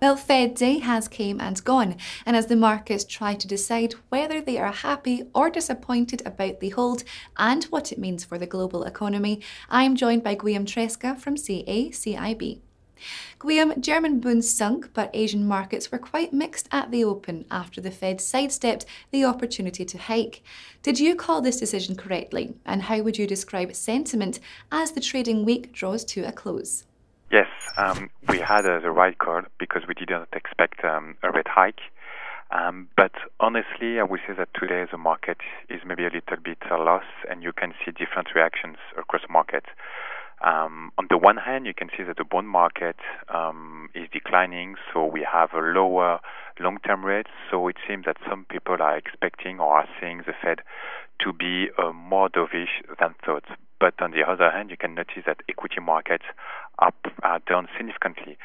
Well, Fed Day has came and gone, and as the markets try to decide whether they are happy or disappointed about the hold and what it means for the global economy, I'm joined by Guillaume Tresca from CACIB. Guillaume, German bonds sunk, but Asian markets were quite mixed at the open after the Fed sidestepped the opportunity to hike. Did you call this decision correctly, and how would you describe sentiment as the trading week draws to a close? Yes, we had the right call because we didn't expect a rate hike. But honestly, I would say that today the market is maybe a little bit lost, and you can see different reactions across markets. On the one hand, you can see that the bond market is declining, so we have a lower long-term rate. So it seems that some people are expecting or are seeing the Fed to be more dovish than thought. But on the other hand, you can notice that equity markets are down significantly.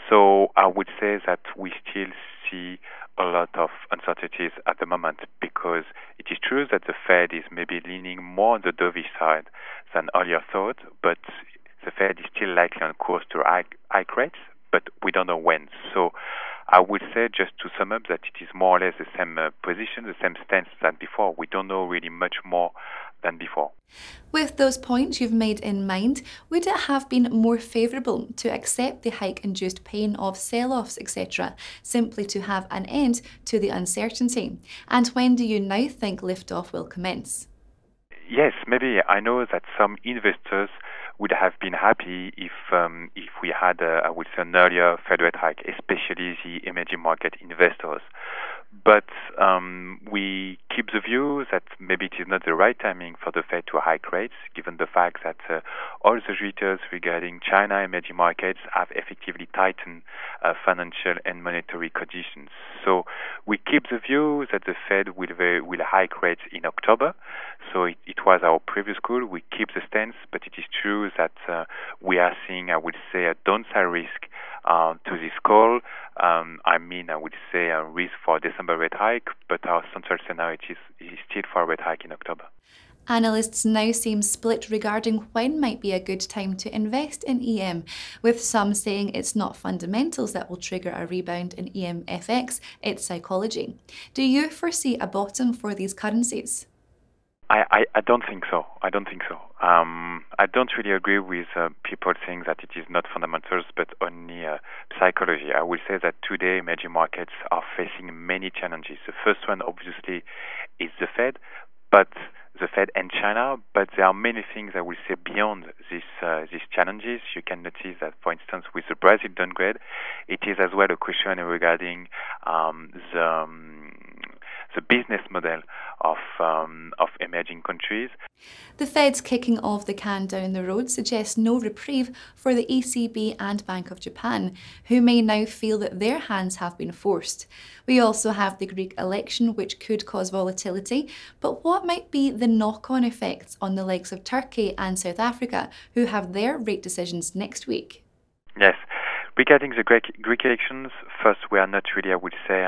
So I would say that we still see a lot of uncertainties at the moment because it is true that the Fed is maybe leaning more on the dovish side than earlier thought, but the Fed is still likely on course to hike rates, but we don't know when. So I would say, just to sum up, that it is more or less the same position, the same stance than before. We don't know really much more than before. With those points you've made in mind, would it have been more favourable to accept the hike-induced pain of sell-offs, etc., simply to have an end to the uncertainty? And when do you now think liftoff will commence? Yes, maybe. I know that some investors would have been happy if we had, I would say, an earlier Fed rate hike, especially the emerging market investors. But we keep the view that maybe it is not the right timing for the Fed to hike rates, given the fact that all the readers regarding China emerging markets have effectively tightened financial and monetary conditions. So we keep the view that the Fed will hike rates in October. So it was our previous call. We keep the stance, but it is true that we are seeing, I would say, a downside risk to this call. I would say a risk for December rate hike, but our central scenario is still for a rate hike in October. Analysts now seem split regarding when might be a good time to invest in EM, with some saying it's not fundamentals that will trigger a rebound in EMFX, it's psychology. Do you foresee a bottom for these currencies? I don't think so. I don't really agree with people saying that it is not fundamentals but only psychology. I will say that today emerging markets are facing many challenges. The first one, obviously, is the Fed, and China, but there are many things I will say beyond these challenges. You can notice that, for instance, with the Brazil downgrade, it is as well a question regarding the business model of emerging countries. The Fed's kicking of the can down the road suggests no reprieve for the ECB and Bank of Japan, who may now feel that their hands have been forced. We also have the Greek election, which could cause volatility, but what might be the knock-on effects on the likes of Turkey and South Africa, who have their rate decisions next week? Yes. Regarding the Greek elections, first, we are not really, I would say,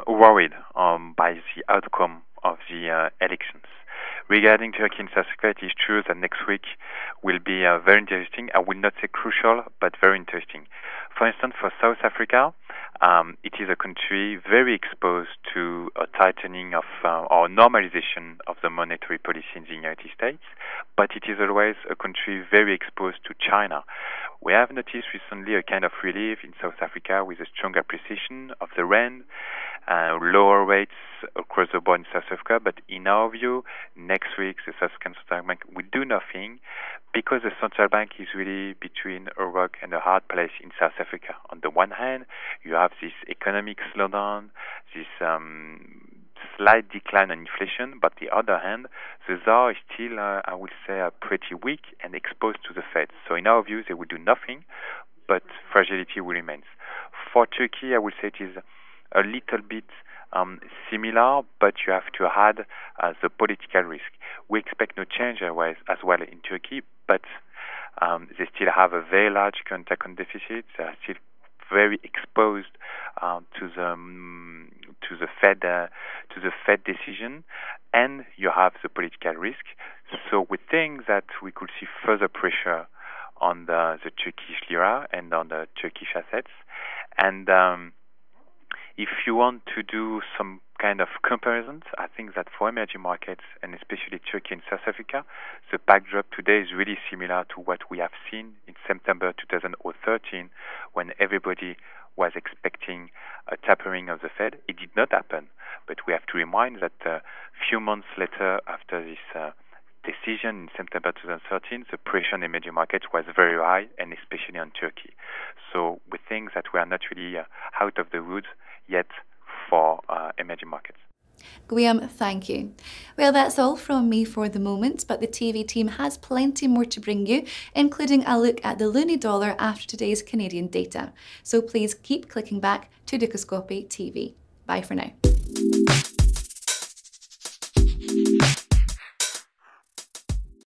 worried by the outcome of the elections. Regarding Turkey and South Africa, it is true that next week will be very interesting. I will not say crucial, but very interesting. For instance, for South Africa, it is a country very exposed to a tightening of or normalization of the monetary policy in the United States, but it is always a country very exposed to China. We have noticed recently a kind of relief in South Africa with a strong appreciation of the rand, lower rates across the board in South Africa, but in our view, next week the South African Central Bank will do nothing because the Central Bank is really between a rock and a hard place in South Africa. On the one hand, you have this economic slowdown, this slight decline in inflation, but the other hand, the ZAR is still, I would say, pretty weak and exposed to the Fed. So in our view, they will do nothing, but fragility will remain. For Turkey, I would say it is a little bit similar, but you have to add the political risk. We expect no change as well in Turkey, but they still have a very large current account deficit. They are still very exposed to the Fed decision, and you have the political risk. So we think that we could see further pressure on the Turkish lira and on the Turkish assets. And if you want to do some kind of comparisons, I think that for emerging markets, and especially Turkey and South Africa, the backdrop today is really similar to what we have seen in September 2013, when everybody was expecting a tapering of the Fed. It did not happen, but we have to remind that a few months later, after this decision in September 2013, the pressure on emerging markets was very high, and especially on Turkey. So we think that we are not really out of the woods yet for emerging markets. Guillaume, thank you. Well, that's all from me for the moment, but the TV team has plenty more to bring you, including a look at the loonie dollar after today's Canadian data. So please keep clicking back to Dukascopy TV. Bye for now.